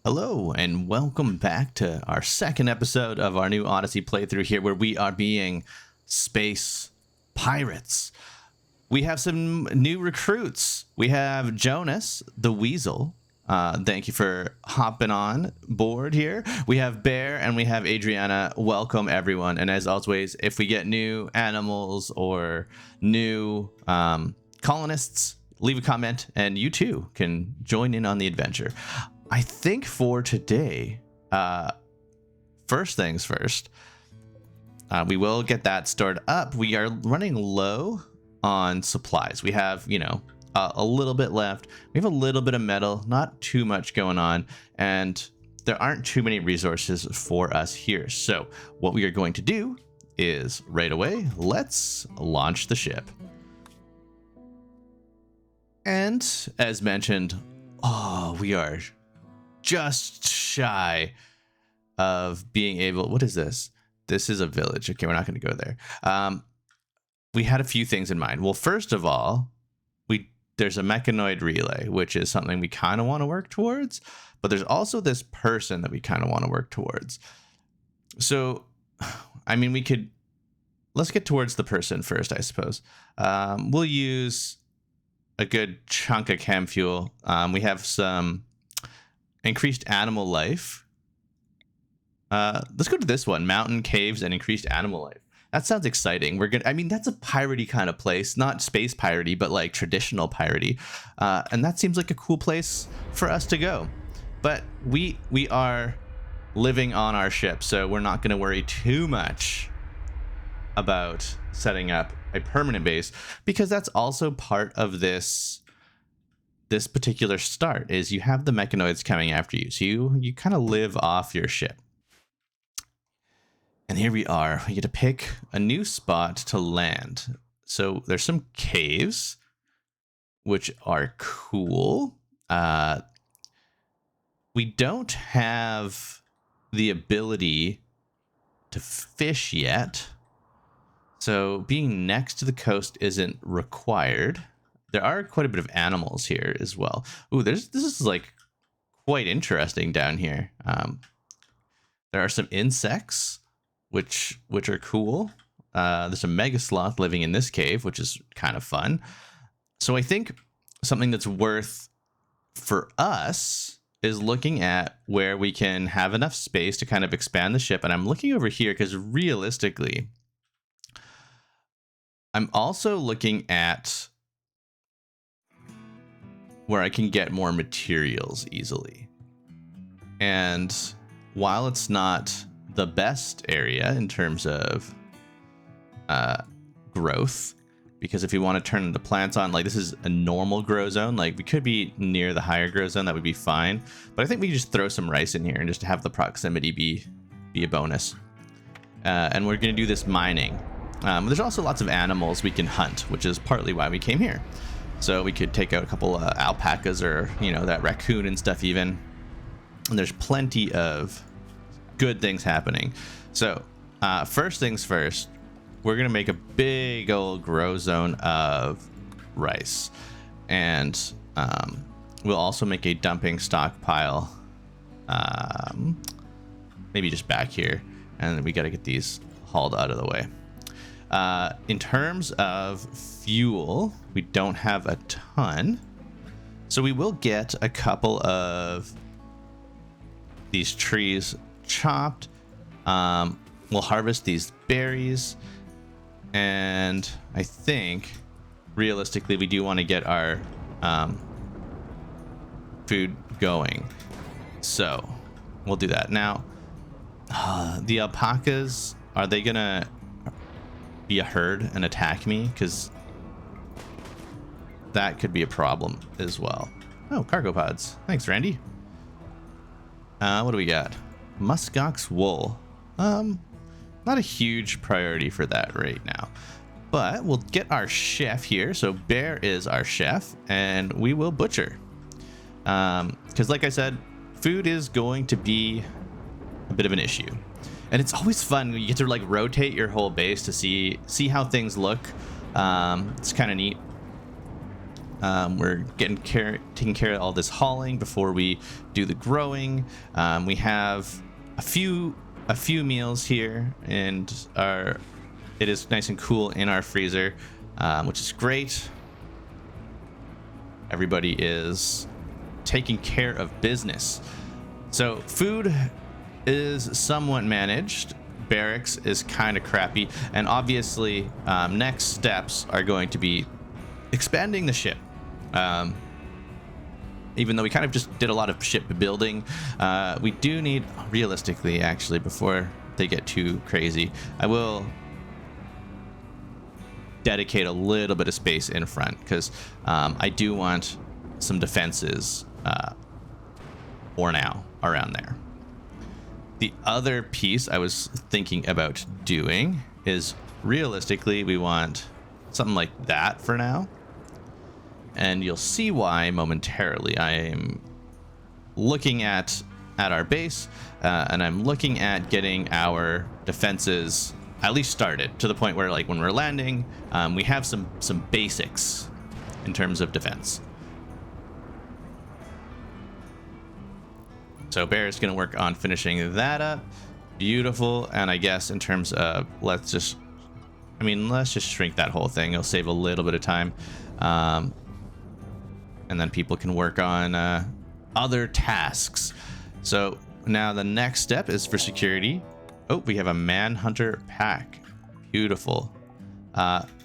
Hello, and welcome back to our second episode of our new Odyssey playthrough here, where we are being space pirates. We have some new recruits. We have Jonas, the Weasel. Thank you for hopping on board here. We have Bear and we have Adriana. Welcome, everyone. And as always, if we get new animals or new colonists, leave a comment and you too can join in on the adventure. I think for today, first things first, we will get that stored up. We are running low on supplies. We have, a little bit left. We have a little bit of metal, not too much going on, and there aren't too many resources for us here. So what we are going to do is right away, let's launch the ship. And as mentioned, we are just shy of being able. What is this? This is a village. Okay, we're not going to go there. We had a few things in mind. Well, first of all, there's a mechanoid relay, which is something we kind of want to work towards, but there's also this person that we kind of want to work towards. So, I mean, let's get towards the person first, I suppose. We'll use a good chunk of chem fuel. We have some increased animal life. Let's go to this one: mountain caves and increased animal life. That sounds exciting. That's a piratey kind of place, not space piratey, but like traditional piratey. And that seems like a cool place for us to go. But we are living on our ship, so we're not going to worry too much about setting up a permanent base, because that's also part of this particular start. Is you have the mechanoids coming after you, so you kind of live off your ship. And here we are. We get to pick a new spot to land. So there's some caves, which are cool. We don't have the ability to fish yet, so being next to the coast isn't required. There are quite a bit of animals here as well. Ooh, this is like quite interesting down here. There are some insects, which are cool. There's a mega sloth living in this cave, which is kind of fun. So I think something that's worth for us is looking at where we can have enough space to kind of expand the ship. And I'm looking over here because realistically, I'm also looking at where I can get more materials easily. And while it's not the best area in terms of growth, because if you want to turn the plants on, like this is a normal grow zone, like we could be near the higher grow zone, that would be fine. But I think we can just throw some rice in here and just have the proximity be a bonus. And we're going to do this mining. There's also lots of animals we can hunt, which is partly why we came here. So we could take out a couple alpacas or that raccoon and stuff even. And there's plenty of good things happening. So first things first, we're gonna make a big old grow zone of rice, and we'll also make a dumping stockpile, maybe just back here, and we got to get these hauled out of the way. In terms of fuel, we don't have a ton, so we will get a couple of these trees chopped. We'll harvest these berries, and I think realistically we do want to get our food going, so we'll do that. Now the alpacas, are they gonna be a herd and attack me? Because that could be a problem as well. Oh, cargo pods. Thanks, Randy. What do we got? Muskox wool. Not a huge priority for that right now, but we'll get our chef here. So Bear is our chef, and we will butcher. Because like I said, food is going to be a bit of an issue, and it's always fun when you get to like rotate your whole base to see how things look. It's kind of neat. We're taking care of all this hauling before we do the growing. We have a few meals here, and it is nice and cool in our freezer, which is great. Everybody is taking care of business. So food is somewhat managed. Barracks is kind of crappy, and obviously next steps are going to be expanding the ship. Even though we kind of just did a lot of ship building, we do need, realistically, actually, before they get too crazy, I will dedicate a little bit of space in front, because I do want some defenses for now around there. The other piece I was thinking about doing is, realistically, we want something like that for now. And you'll see why momentarily. I am looking at our base, and I'm looking at getting our defenses at least started to the point where, like, when we're landing, we have some basics in terms of defense. So Bear is going to work on finishing that up. Beautiful. And I guess in terms of, let's just shrink that whole thing. It'll save a little bit of time. And then people can work on other tasks. So now the next step is for security. Oh, we have a manhunter pack. Beautiful.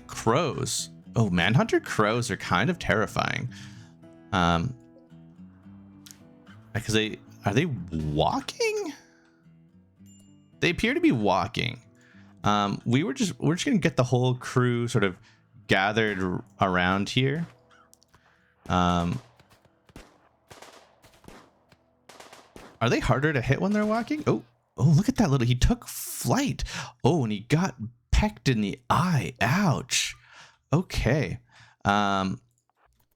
Crows. Oh, manhunter crows are kind of terrifying. Because are they walking? They appear to be walking. We're just gonna get the whole crew sort of gathered around here. Are they harder to hit when they're walking? Oh, look at that little, he took flight. Oh, and he got pecked in the eye. Ouch. Okay.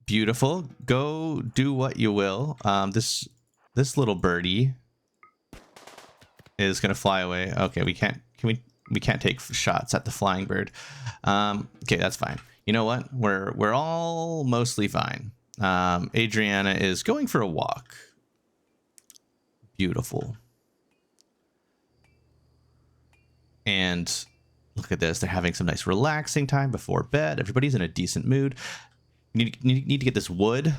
Beautiful. Go do what you will. This little birdie is gonna fly away. Okay, we can't take shots at the flying bird. Okay, that's fine. You know what? We're all mostly fine. Adriana is going for a walk. Beautiful. And look at this. They're having some nice relaxing time before bed. Everybody's in a decent mood. You need to get this wood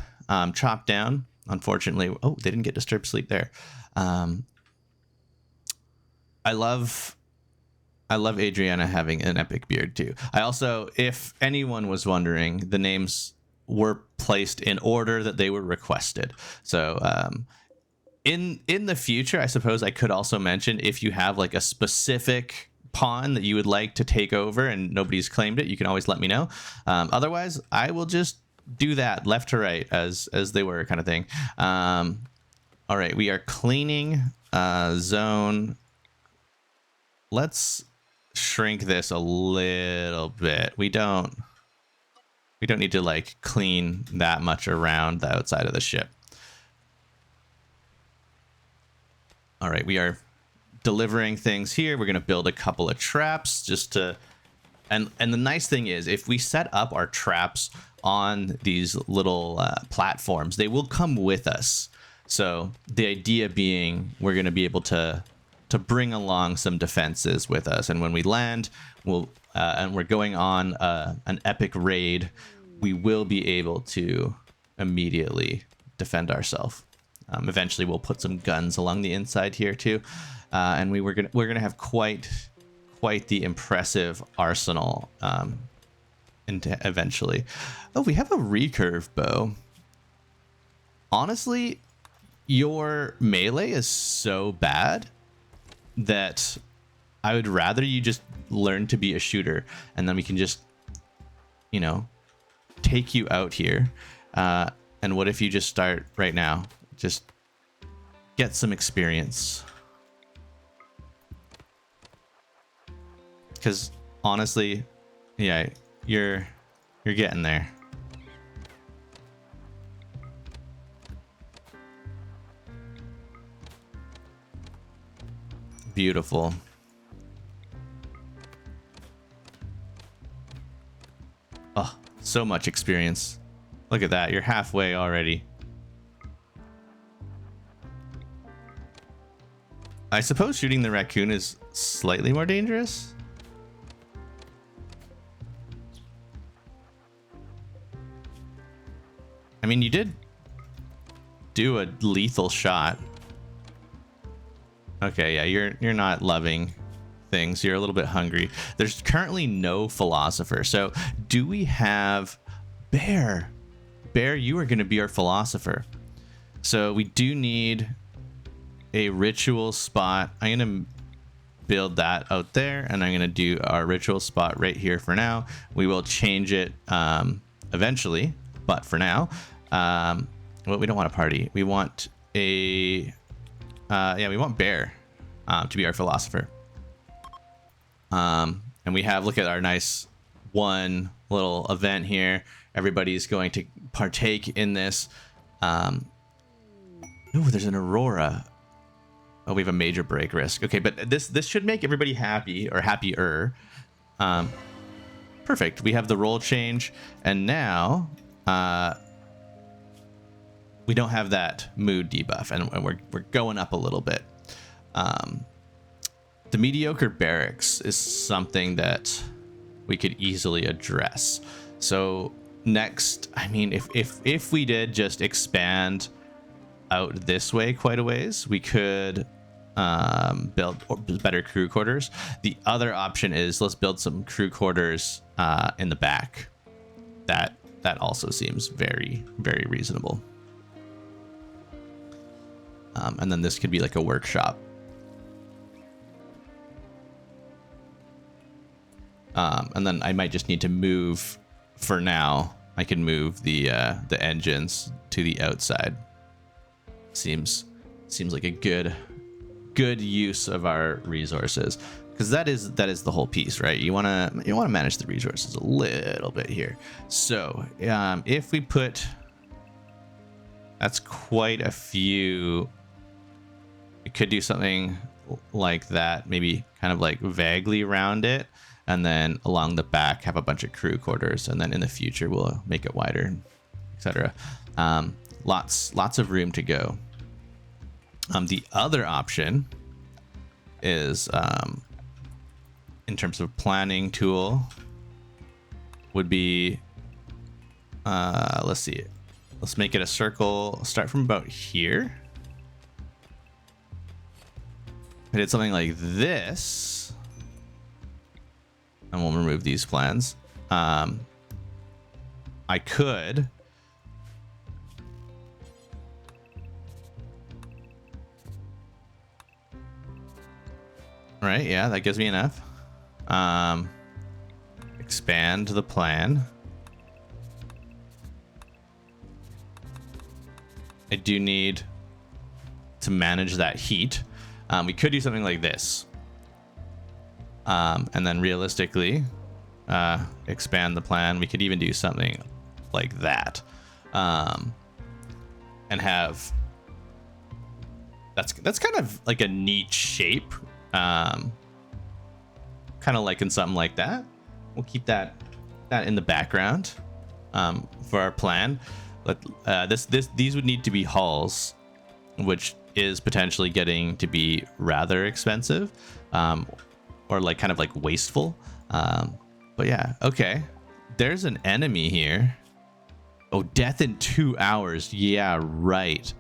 chopped down. Unfortunately, oh, they didn't get disturbed sleep there. I love Adriana having an epic beard too. I also, if anyone was wondering, the names were placed in order that they were requested. So in the future, I suppose I could also mention, if you have like a specific pawn that you would like to take over and nobody's claimed it, you can always let me know. Otherwise, I will just do that left to right as they were, kind of thing. All right, we are cleaning zone. Let's shrink this a little bit. We don't need to like clean that much around the outside of the ship. All right, we are delivering things here. We're going to build a couple of traps just to, and the nice thing is, if we set up our traps on these little platforms, they will come with us. So the idea being, we're going to be able to bring along some defenses with us, and when we land, and we're going on an epic raid, we will be able to immediately defend ourselves. Eventually, we'll put some guns along the inside here too, and we're gonna have quite the impressive arsenal. Eventually, oh, we have a recurve bow. Honestly, your melee is so bad that I would rather you just learn to be a shooter, and then we can just, take you out here. And what if you just start right now? Just get some experience. Because honestly, yeah, you're getting there. Beautiful. Oh, so much experience. Look at that. You're halfway already. I suppose shooting the raccoon is slightly more dangerous. I mean, you did do a lethal shot. Okay, yeah, you're not loving things. You're a little bit hungry. There's currently no philosopher. So do we have Bear? Bear, you are going to be our philosopher. So we do need a ritual spot. I'm going to build that out there, and I'm going to do our ritual spot right here for now. We will change it eventually, but for now, well, we don't want a party. We want a yeah, we want Bear to be our philosopher. And we have, look at our nice one little event here. Everybody's going to partake in this. Oh, there's an aurora. Oh, we have a major break risk. Okay, but this should make everybody happy, or happier. Perfect. We have the role change, and now we don't have that mood debuff, and we're going up a little bit. The mediocre barracks is something that we could easily address. So next, I mean, if we did just expand out this way quite a ways, we could build better crew quarters. The other option is let's build some crew quarters in the back. That also seems very, very reasonable. And then this could be like a workshop. And then I might just need to move, for now, I can move the engines to the outside. Seems like a good use of our resources, because that is the whole piece, right? You want to manage the resources a little bit here. So if we put, that's quite a few. We could do something like that, maybe kind of like vaguely around it, and then along the back have a bunch of crew quarters, and then in the future we'll make it wider, etc. Lots of room to go. The other option is, in terms of planning tool, would be, let's see, let's make it a circle. Start from about here. I did something like this, and we'll remove these plans. I could right, yeah, that gives me enough. Expand the plan. I do need to manage that heat. We could do something like this. And then realistically, expand the plan. We could even do something like that. And have, that's kind of like a neat shape. Kind of like in something like that. We'll keep that in the background for our plan. But these would need to be hulls, which is potentially getting to be rather expensive, or like kind of like wasteful. But yeah, okay. There's an enemy here. Oh, death in 2 hours. Yeah, right.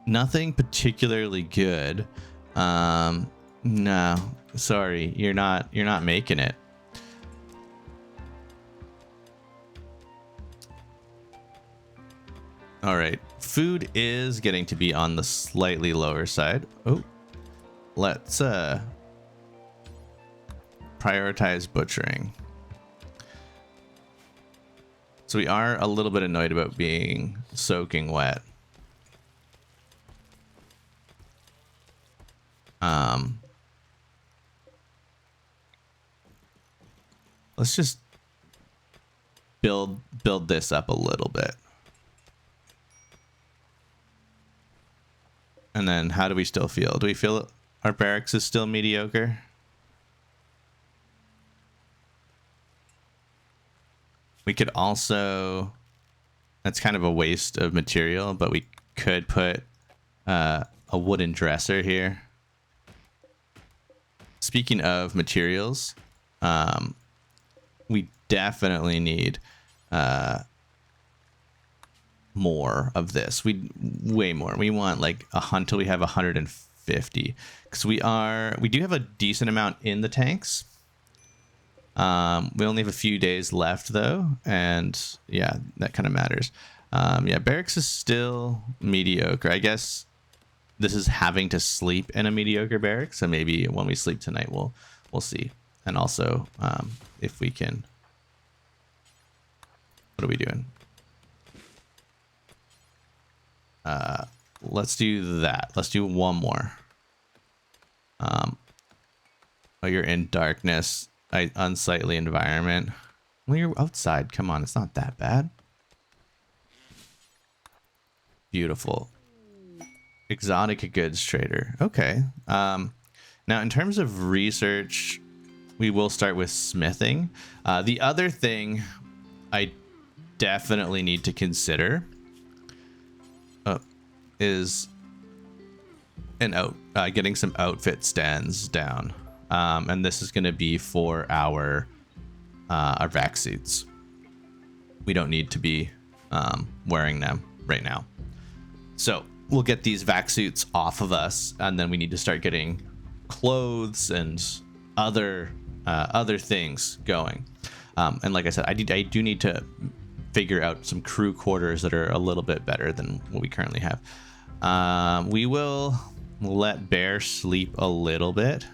Nothing particularly good. No, sorry, you're not making it. All right, food is getting to be on the slightly lower side. Oh, let's prioritize butchering. So we are a little bit annoyed about being soaking wet. Let's just build this up a little bit. And then how do we still feel? Do we feel our barracks is still mediocre? We could also, that's kind of a waste of material, but we could put a wooden dresser here. Speaking of materials, we definitely need more of this. Way more. We want like until we have 150, because we do have a decent amount in the tanks. We only have a few days left though, and yeah, that kind of matters. Yeah, barracks is still mediocre. I guess this is having to sleep in a mediocre barracks, so maybe when we sleep tonight we'll see. And also if we can, what are we doing? Let's do that. Let's do one more. Oh, you're in darkness. Unsightly environment. Well, you're outside. Come on, it's not that bad. Beautiful. Exotic goods trader. Okay. Now, in terms of research, we will start with smithing. The other thing I definitely need to consider is getting some outfit stands down. And this is going to be for our vac suits. We don't need to be wearing them right now. So we'll get these vac suits off of us, and then we need to start getting clothes and other things going. And like I said, I do need to figure out some crew quarters that are a little bit better than what we currently have. We will let Bear sleep a little bit.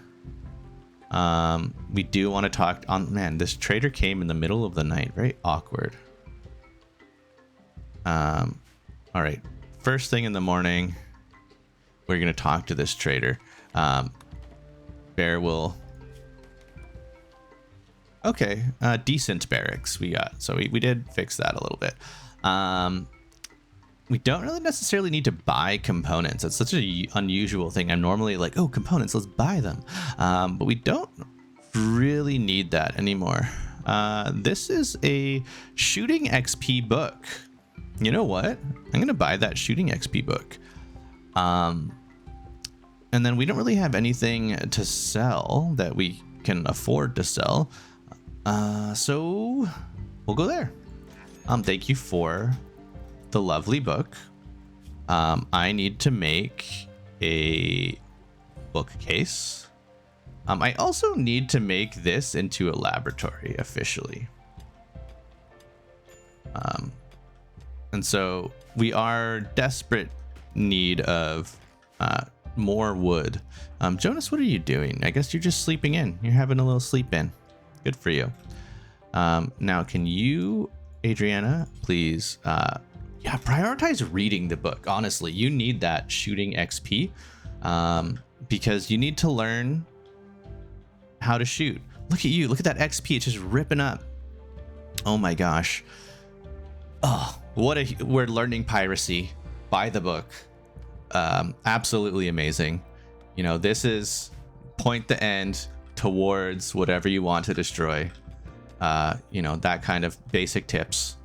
We do want to talk on, man, this trader came in the middle of the night. Very awkward. All right. First thing in the morning, we're going to talk to this trader. Bear will. Okay. Decent barracks we got. So we did fix that a little bit. We don't really necessarily need to buy components. It's such an unusual thing. I'm normally like, oh, components, let's buy them. But we don't really need that anymore. This is a shooting XP book. You know what? I'm going to buy that shooting XP book. And then we don't really have anything to sell that we can afford to sell. So we'll go there. Thank you for the lovely book. I need to make a bookcase. I also need to make this into a laboratory officially. And so we are desperate need of more wood. Jonas, what are you doing? I guess you're just sleeping in. You're having a little sleep in. Good for you. Now, can you, Adriana, please, prioritize reading the book. Honestly, you need that shooting XP because you need to learn how to shoot. Look at you. Look at that XP. It's just ripping up. Oh my gosh. Oh, we're learning piracy by the book. Absolutely amazing. You know, this is point the end towards whatever you want to destroy. You know, that kind of basic tips.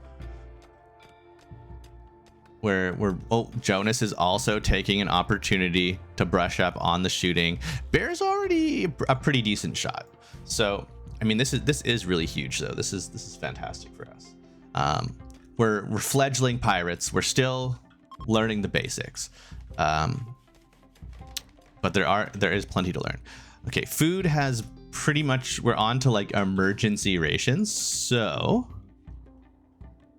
Jonas is also taking an opportunity to brush up on the shooting. Bear's already a pretty decent shot. So, I mean, this is really huge though. This is fantastic for us. We're fledgling pirates. We're still learning the basics. But there is plenty to learn. Okay, food has pretty much, we're on to like emergency rations. So,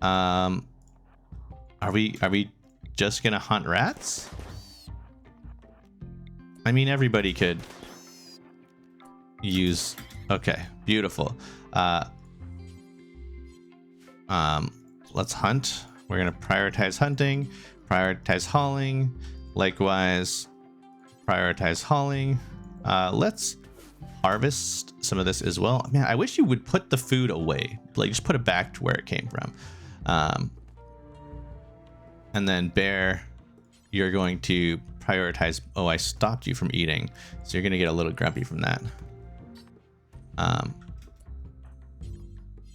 are we just gonna hunt rats? I mean, everybody could use. Okay, beautiful. Let's hunt. We're gonna prioritize hunting, prioritize hauling, likewise prioritize hauling. Let's harvest some of this as well. Man, I wish you would put the food away, like just put it back to where it came from. And then Bear, you're going to prioritize. Oh, I stopped you from eating, so you're gonna get a little grumpy from that.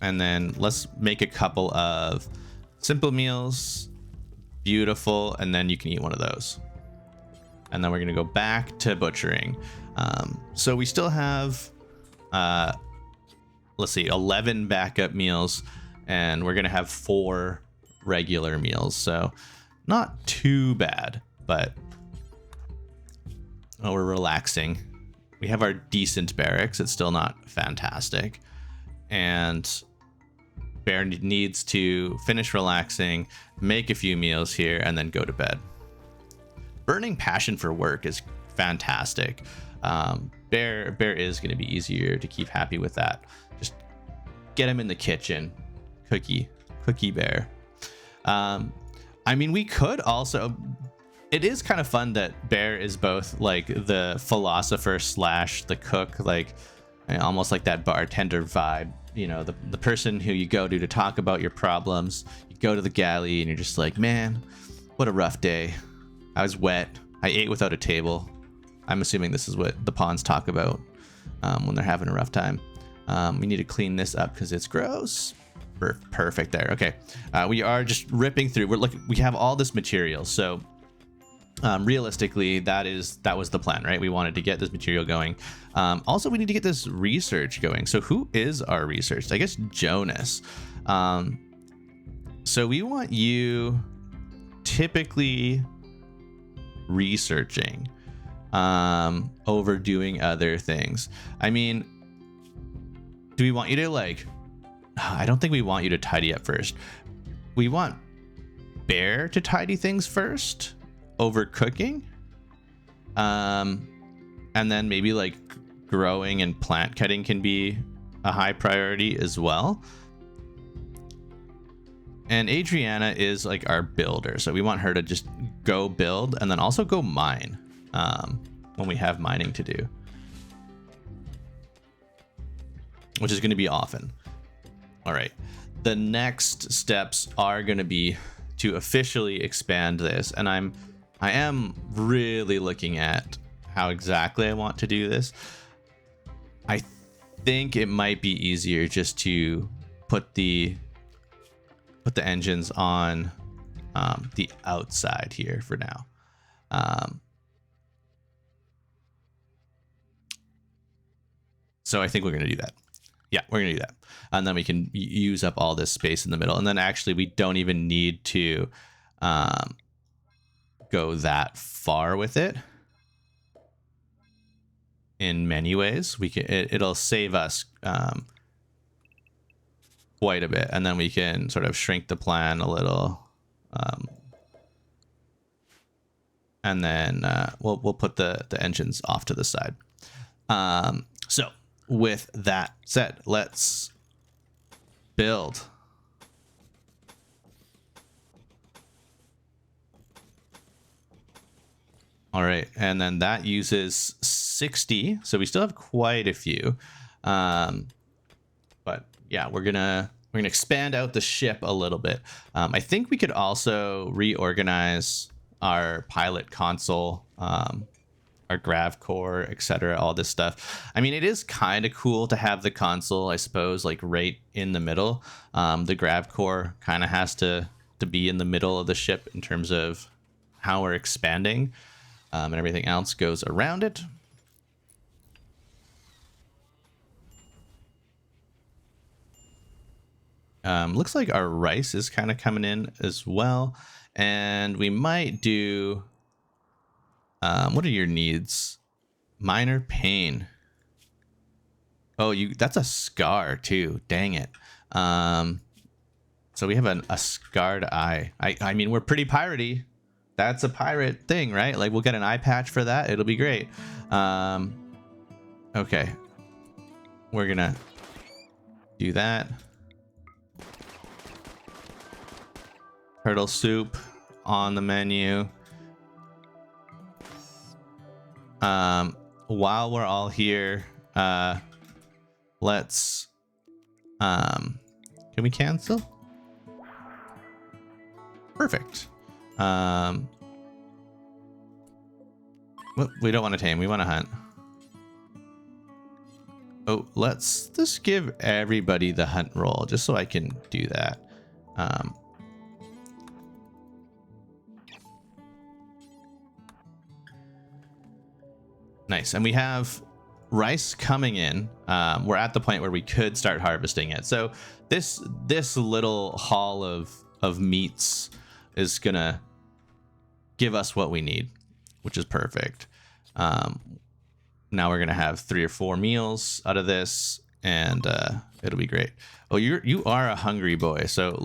And then let's make a couple of simple meals. Beautiful. And then you can eat one of those. And then we're going to go back to butchering. So we still have, let's see, 11 backup meals. And we're going to have 4 regular meals. So not too bad, but we're relaxing. We have our decent barracks. It's still not fantastic. And Bear needs to finish relaxing, make a few meals here, and then go to bed. Burning passion for work is fantastic. Bear is going to be easier to keep happy with that. Just get him in the kitchen. Cookie Bear. I mean, we could also... It is kind of fun that Bear is both like the philosopher / the cook, like almost like that bartender vibe. You know, the person who you go to talk about your problems. You go to the galley and you're just like, man, what a rough day. I was wet. I ate without a table. I'm assuming this is what the pawns talk about when they're having a rough time. We need to clean this up because it's gross. Perfect there. Okay, we are just ripping through. We have all this material, so realistically, that was the plan, right? We wanted to get this material going. Also, we need to get this research going. So who is our research? I guess Jonas. So we want you typically researching over doing other things. I mean, do we want you to like... I don't think we want you to tidy up first. We want Bear to tidy things first over cooking. And then maybe like growing and plant cutting can be a high priority as well. And Adriana is like our builder. So we want her to just go build and then also go mine when we have mining to do. Which is going to be often. All right, the next steps are going to be to officially expand this, and I am really looking at how exactly I want to do this. I think it might be easier just to put the engines on the outside here for now. So I think we're going to do that. Yeah, we're going to do that. And then we can use up all this space in the middle. And then actually we don't even need to go that far with it. In many ways, it'll save us quite a bit. And then we can sort of shrink the plan a little. And then we'll put the engines off to the side. So with that said, let's build. All right, and then that uses 60, so we still have quite a few. But yeah, we're gonna expand out the ship a little bit. I think we could also reorganize our pilot console, our grav core, etc., all this stuff. I mean, it is kind of cool to have the console, I suppose, like right in the middle. The grav core kind of has to be in the middle of the ship in terms of how we're expanding, and everything else goes around it. Looks like our rice is kind of coming in as well, and we might do... what are your needs? Minor pain. Oh, that's a scar too. Dang it. So we have a scarred eye. I mean, we're pretty piratey. That's a pirate thing, right? Like, we'll get an eye patch for that. It'll be great. Okay. We're gonna do that. Turtle soup on the menu. While we're all here, let's can we cancel? Perfect. We don't want to tame, we want to hunt. Oh, let's just give everybody the hunt roll just so I can do that. Nice. And we have rice coming in. We're at the point where we could start harvesting it. So this little haul of meats is gonna give us what we need, which is perfect. Now we're gonna have 3 or 4 meals out of this, and it'll be great. Oh, you are a hungry boy, so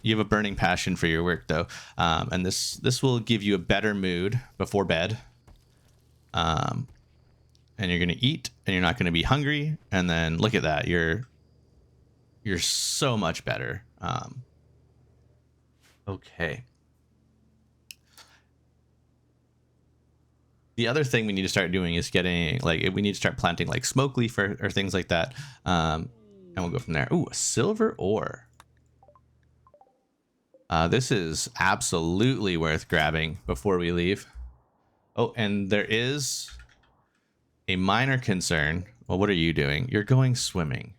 you have a burning passion for your work though, and this will give you a better mood before bed. And you're gonna eat, and you're not gonna be hungry, and then look at that, you're so much better. Okay. The other thing we need to start doing is getting we need to start planting like smoke leaf or things like that, and we'll go from there. Ooh, a silver ore. This is absolutely worth grabbing before we leave. Oh, and there is a minor concern. Well, what are you doing? You're going swimming.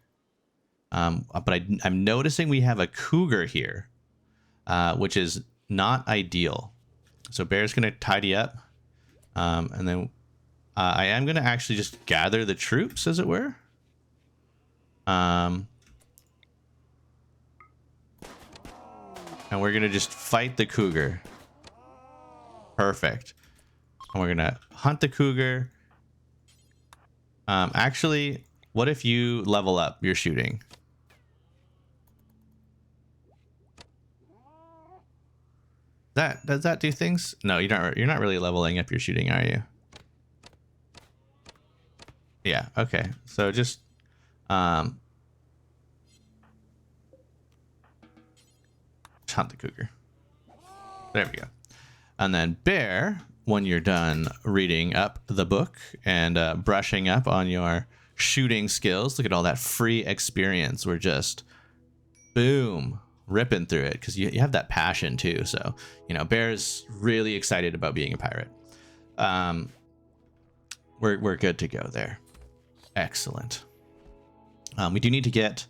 But I'm noticing we have a cougar here, which is not ideal. So Bear's gonna tidy up, and then I am gonna actually just gather the troops, as it were. And we're gonna just fight the cougar. Perfect. And we're gonna hunt the cougar. Actually, what if you level up your shooting? Does that do things? No, you're not really leveling up your shooting, are you? Yeah, okay. So just hunt the cougar. There we go. And then Bear, when you're done reading up the book and brushing up on your shooting skills, look at all that free experience. We're just boom, ripping through it because you have that passion too. So, Bear's really excited about being a pirate. We're good to go there. Excellent. We do need to get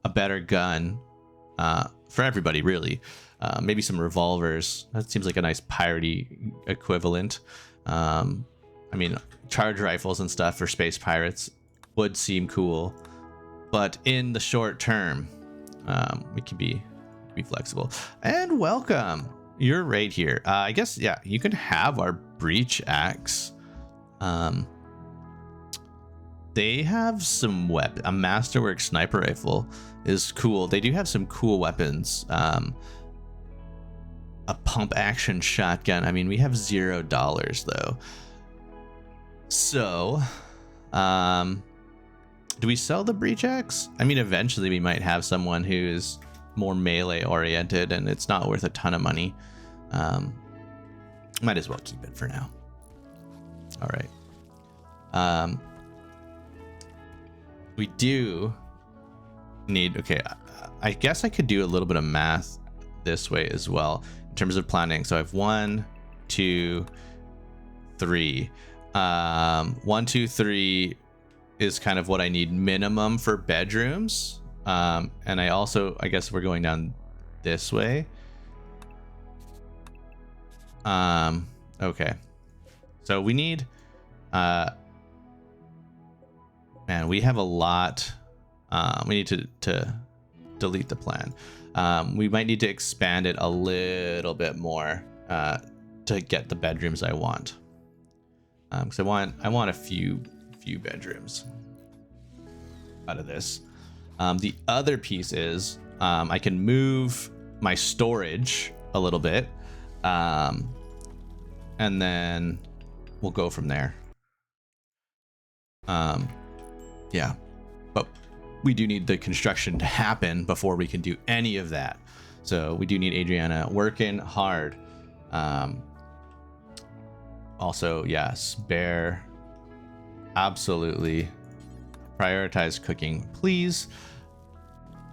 a better gun for everybody, really. Maybe some revolvers. That seems like a nice piratey equivalent. I mean, charge rifles and stuff for space pirates would seem cool, but in the short term, we can be flexible. And welcome. You're right here. I guess, yeah, you can have our breach axe. They have some a masterwork sniper rifle is cool. They do have some cool weapons. A pump action shotgun. I mean, we have $0 though. So, do we sell the breach axe? I mean, eventually we might have someone who's more melee oriented and it's not worth a ton of money. Might as well keep it for now. All right. We do need, okay, I guess I could do a little bit of math this way as well in terms of planning. So I have 1, 2, 3. 1, 2, 3 is kind of what I need minimum for bedrooms. And I guess we're going down this way. Okay. So we need, man, we have a lot. We need to delete the plan. We might need to expand it a little bit more to get the bedrooms I want. Because I want a few bedrooms out of this. The other piece is I can move my storage a little bit, and then we'll go from there. Yeah, but we do need the construction to happen before we can do any of that. So we do need Adriana working hard. Also, yes, Bear, absolutely prioritize cooking. Please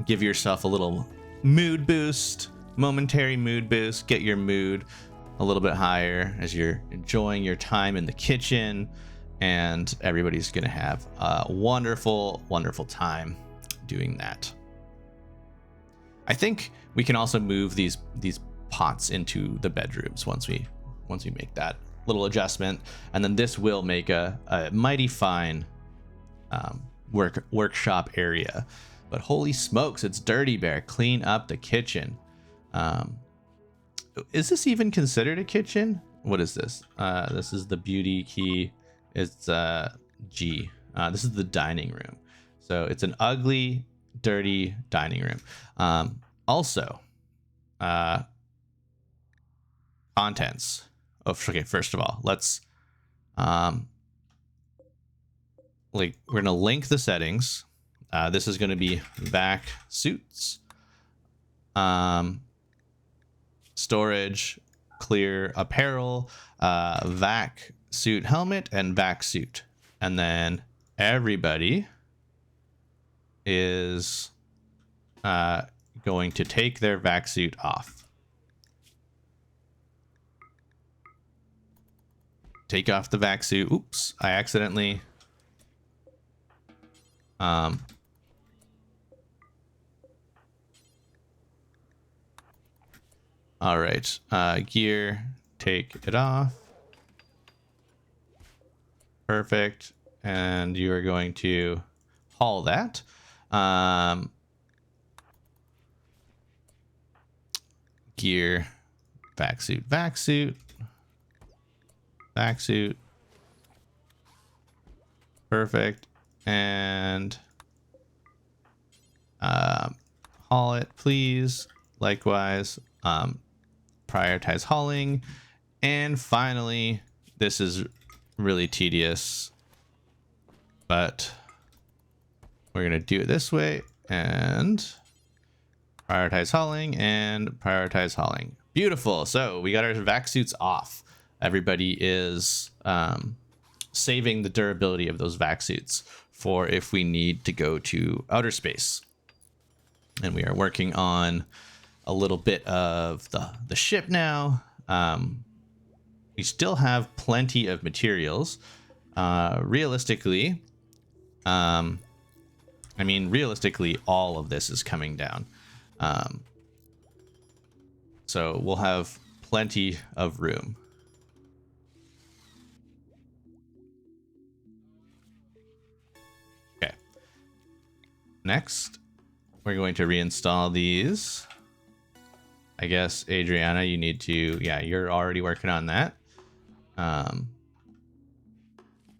give yourself a little mood boost, momentary mood boost. Get your mood a little bit higher as you're enjoying your time in the kitchen, and everybody's gonna have a wonderful, wonderful time doing that. I think we can also move these pots into the bedrooms once we make that little adjustment, and then this will make a mighty fine workshop area. But holy smokes, it's dirty, Bear. Clean up the kitchen. Is this even considered a kitchen? What is this? This is the beauty key. It's G. This is the dining room. So it's an ugly, dirty dining room. Also, contents. Oh, okay. First of all, let's we're gonna link the settings. This is gonna be vac suits, storage, clear apparel, vac suit helmet, and vac suit, and then everybody is going to take their vac suit off. Take off the vac suit. Oops, I accidentally all right, gear, take it off. Perfect. And you are going to haul that. Gear, vac suit, vac suit. Back suit. Perfect. And haul it, please. Likewise, prioritize hauling. And finally, this is really tedious, but we're going to do it this way and prioritize hauling and prioritize hauling. Beautiful. So we got our vac suits off. Everybody is saving the durability of those vac suits for if we need to go to outer space. And we are working on a little bit of the ship now. We still have plenty of materials. Realistically, realistically, all of this is coming down. So we'll have plenty of room. Next, we're going to reinstall these. I guess, Adriana, you need to... Yeah, you're already working on that. And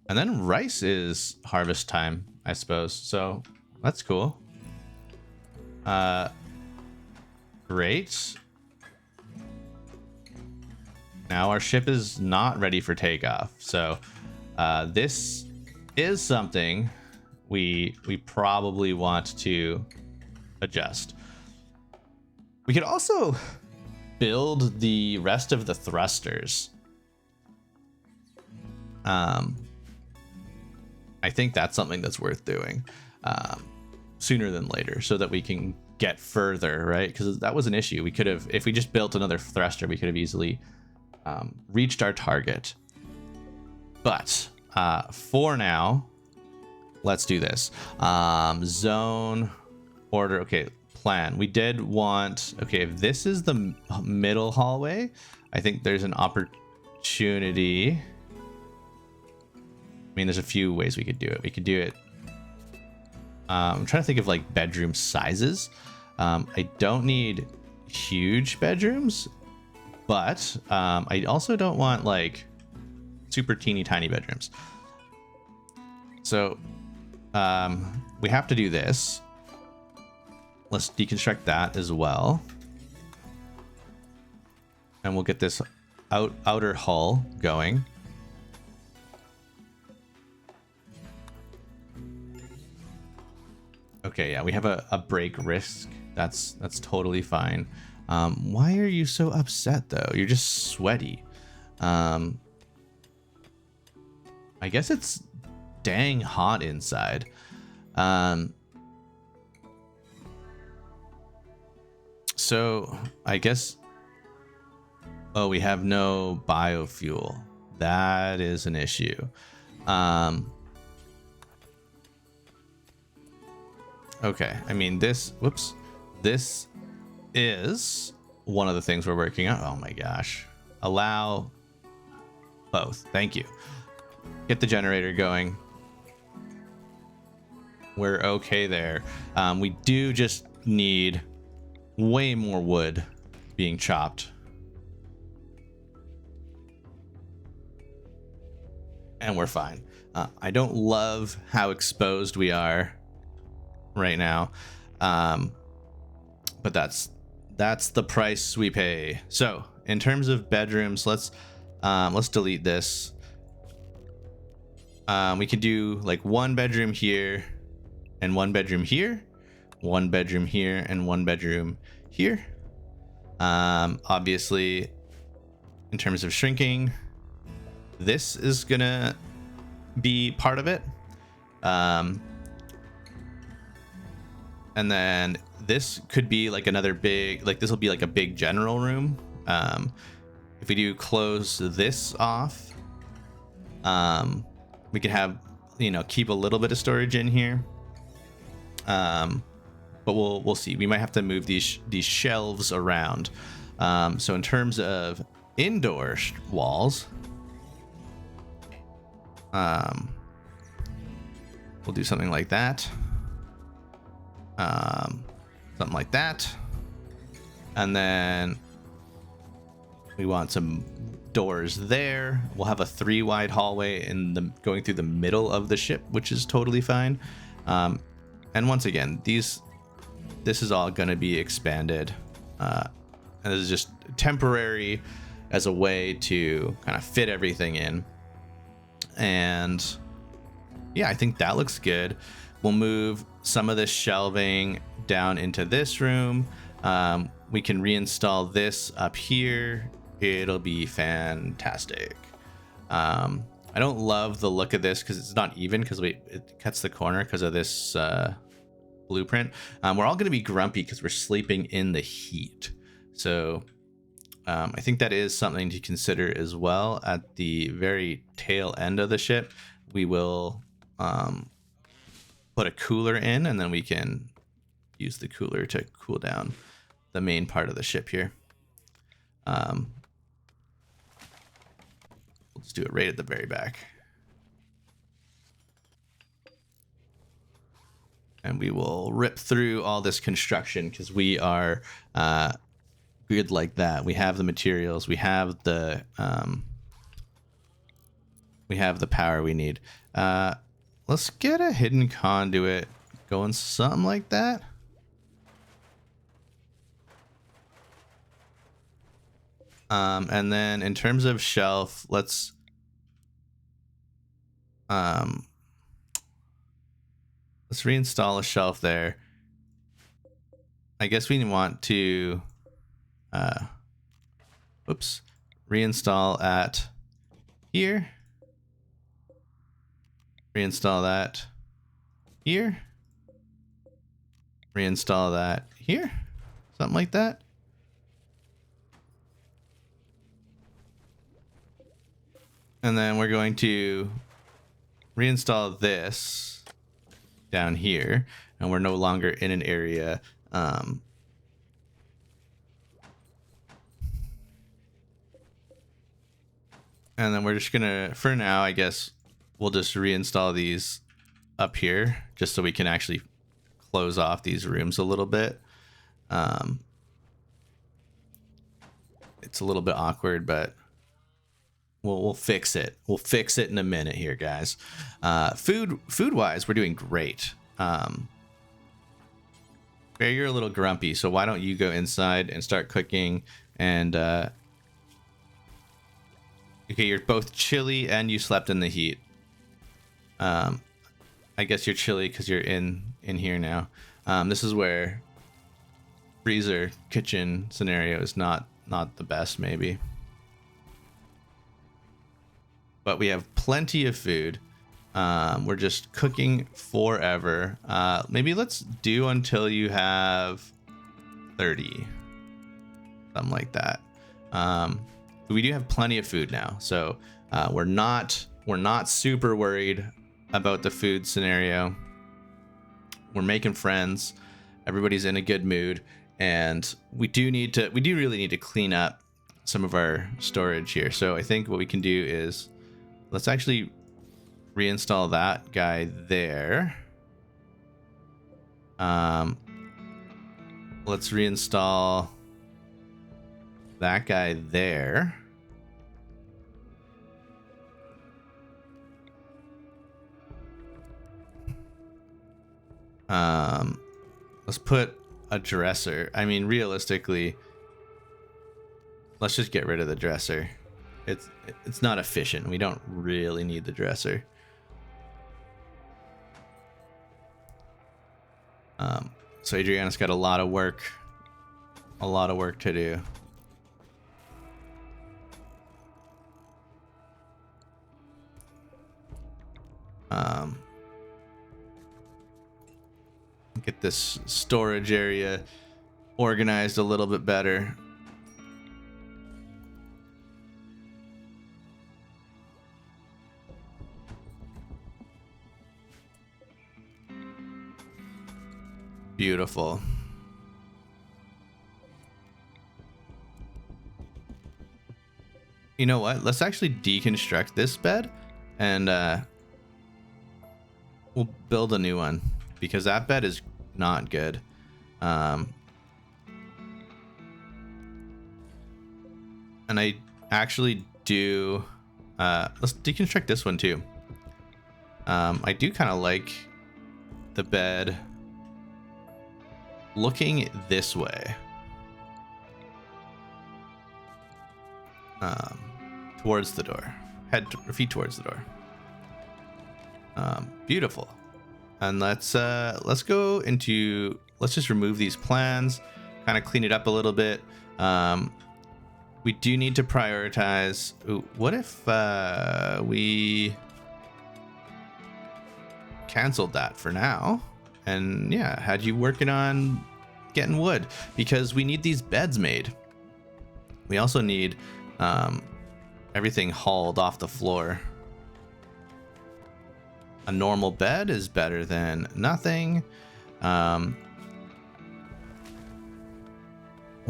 then rice is harvest time, I suppose. So that's cool. Great. Now our ship is not ready for takeoff. So this is something we probably want to adjust. We could also build the rest of the thrusters. I think that's something that's worth doing sooner than later, so that we can get further, right? Because that was an issue. We could have, if we just built another thruster, we could have easily reached our target. But for now, let's do this. Zone order. Okay, plan. We did want... Okay, if this is the middle hallway, I think there's an opportunity. I mean, there's a few ways we could do it. We could do it... I'm trying to think of like bedroom sizes. I don't need huge bedrooms, but I also don't want like super teeny tiny bedrooms. So we have to do this. Let's deconstruct that as well. And we'll get this outer hull going. Okay, yeah, we have a break risk. That's totally fine. Why are you so upset though? You're just sweaty. I guess it's dang hot inside. So I guess... Oh, we have no biofuel. That is an issue. Okay, I mean this is one of the things we're working on. Oh my gosh. Allow both. Thank you. Get the generator going. We're okay there. We do just need way more wood being chopped. And we're fine. I don't love how exposed we are right now. But that's the price we pay. So in terms of bedrooms, let's delete this. We could do like one bedroom here and one bedroom here, one bedroom here and one bedroom here. Obviously in terms of shrinking, this is gonna be part of it. And then this could be like another big, like this will be like a big general room. If we do close this off, we could have, you know, keep a little bit of storage in here. But we'll see. We might have to move these shelves around. So in terms of indoor walls, we'll do something like that. Something like that. And then we want some doors there. We'll have a 3 wide hallway going through the middle of the ship, which is totally fine. And once again, this is all going to be expanded. And this is just temporary as a way to kind of fit everything in. And yeah, I think that looks good. We'll move some of this shelving down into this room. We can reinstall this up here. It'll be fantastic. I don't love the look of this because it's not even, because it cuts the corner because of this blueprint. We're all going to be grumpy because we're sleeping in the heat. So I think that is something to consider as well. At the very tail end of the ship, we will put a cooler in, and then we can use the cooler to cool down the main part of the ship here. Let's do it right at the very back. And we will rip through all this construction because we are good like that. We have the materials. We have the power we need. Let's get a hidden conduit going, something like that. And then in terms of shelf, let's reinstall a shelf there. I guess we want to reinstall at here. Reinstall that here. Reinstall that here. Something like that. And then we're going to reinstall this down here, and we're no longer in an area. And then we're just gonna, for now, I guess, we'll just reinstall these up here just so we can actually close off these rooms a little bit. It's a little bit awkward, but we'll fix it. We'll fix it in a minute here, guys. Food wise, we're doing great. Bear, you're a little grumpy, so why don't you go inside and start cooking? And okay, you're both chilly and you slept in the heat. I guess you're chilly because you're in here now. This is where freezer kitchen scenario is not the best, maybe. But we have plenty of food. We're just cooking forever. Maybe let's do until you have 30. Something like that. We do have plenty of food now. So we're not We're not super worried about the food scenario. We're making friends. Everybody's in a good mood, and we do really need to clean up some of our storage here. So I think what we can do is let's actually reinstall that guy there. Let's reinstall that guy there. Let's put a dresser. I mean, realistically, let's just get rid of the dresser. It's not efficient. We don't really need the dresser. So Adriana's got a lot of work to do. Get this storage area organized a little bit better. Beautiful. You know what? Let's actually deconstruct this bed and we'll build a new one because that bed is not good. And I actually do let's deconstruct this one too. I do kind of like the bed looking this way, towards the door, feet towards the door. Beautiful. And let's go into, let's just remove these plans, kind of clean it up a little bit. We do need to prioritize. Ooh, what if we canceled that for now and yeah, had you working on getting wood, because we need these beds made. We also need everything hauled off the floor. A normal bed is better than nothing. Why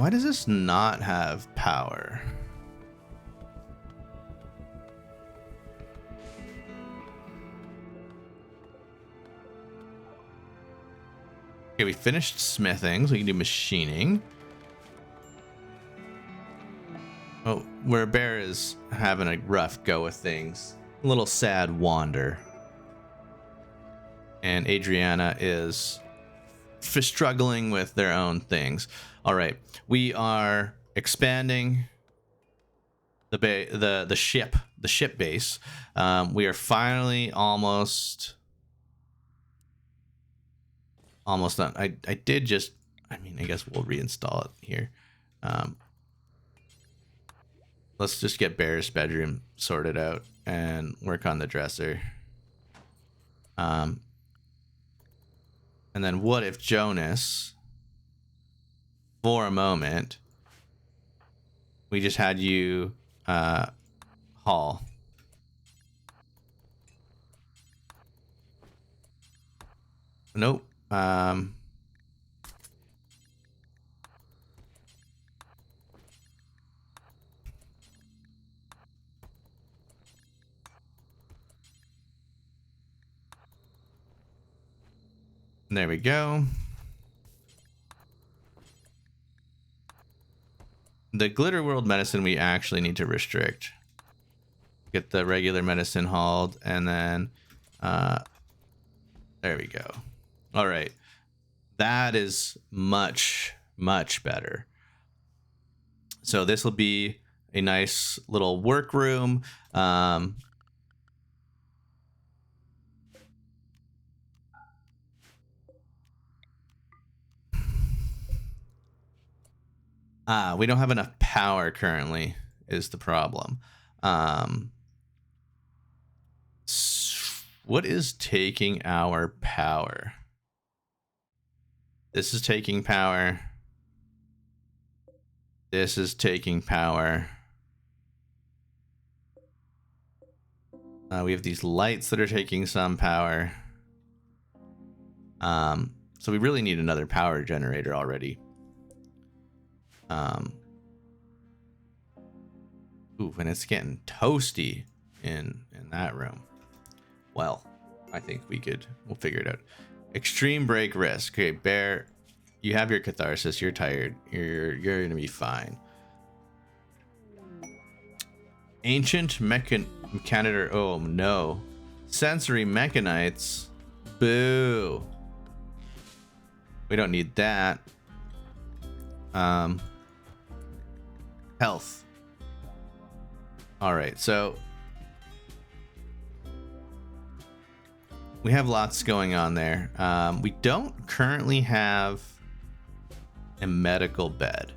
does this not have power? Okay, we finished smithing, so we can do machining. Oh, where Bear is having a rough go of things. A little sad wander. And Adriana is struggling with their own things. All right, we are expanding the ship base. We are finally almost done. I did just, I mean, I guess we'll reinstall it here. Let's just get Bear's bedroom sorted out and work on the dresser. And then what if Jonas, for a moment, we just had you haul? Nope. There we go. The Glitter World medicine we actually need to restrict. Get the regular medicine hauled, and then there we go. All right, that is much better. So this will be a nice little workroom. We don't have enough power currently is the problem. What is taking our power? This is taking power. This is taking power. We have these lights that are taking some power. So we really need another power generator already. Ooh, and it's getting toasty in that room. Well, I think we'll figure it out. Extreme break risk. Okay, Bear, you have your catharsis. You're tired. You're gonna be fine. Ancient mechanitor. Oh no. Sensory mechanites. Boo. We don't need that. Health. All right, so we have lots going on there. We don't currently have a medical bed,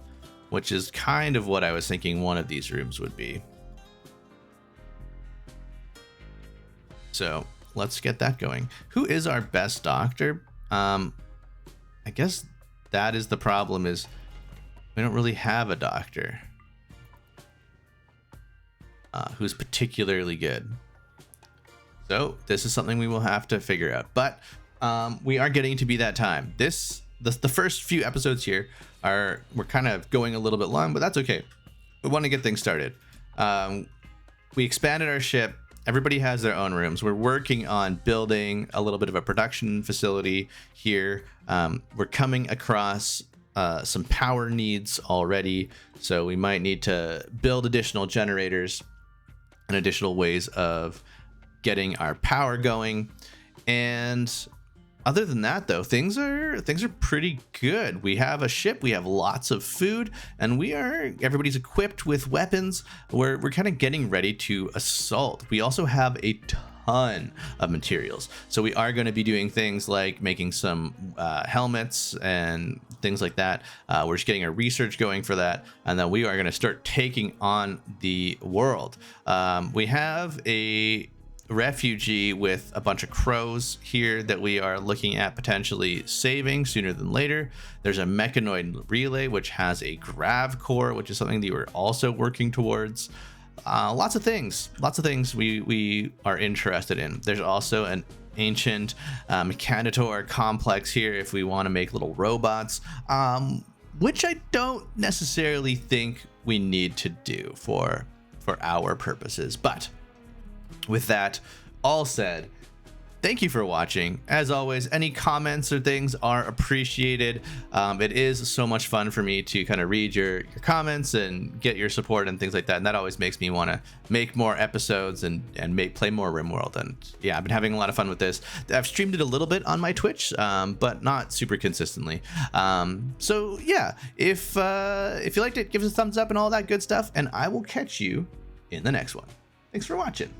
which is kind of what I was thinking one of these rooms would be. So let's get that going. Who is our best doctor? I guess that is the problem, is we don't really have a doctor who's particularly good. So this is something we will have to figure out. But we are getting to be that time. The first few episodes here we're kind of going a little bit long, but that's okay. We want to get things started. We expanded our ship. Everybody has their own rooms. We're working on building a little bit of a production facility here. We're coming across some power needs already, so we might need to build additional generators and additional ways of getting our power going. And other than that, though, things are pretty good. We have a ship, we have lots of food, and everybody's equipped with weapons. We're kind of getting ready to assault. We also have a ton of materials, so we are going to be doing things like making some helmets and things like that. We're just getting our research going for that, and then we are going to start taking on the world. We have a refugee with a bunch of crows here that we are looking at potentially saving sooner than later. There's a mechanoid relay which has a grav core, which is something that we're also working towards. Lots of things we are interested in. There's also an ancient mechanitor complex here if we want to make little robots, which I don't necessarily think we need to do for our purposes. But with that all said, thank you for watching. As always, any comments or things are appreciated. It is so much fun for me to kind of read your comments and get your support and things like that. And that always makes me want to make more episodes and play more Rimworld. And yeah, I've been having a lot of fun with this. I've streamed it a little bit on my Twitch, but not super consistently. So yeah, if you liked it, give us a thumbs up and all that good stuff. And I will catch you in the next one. Thanks for watching.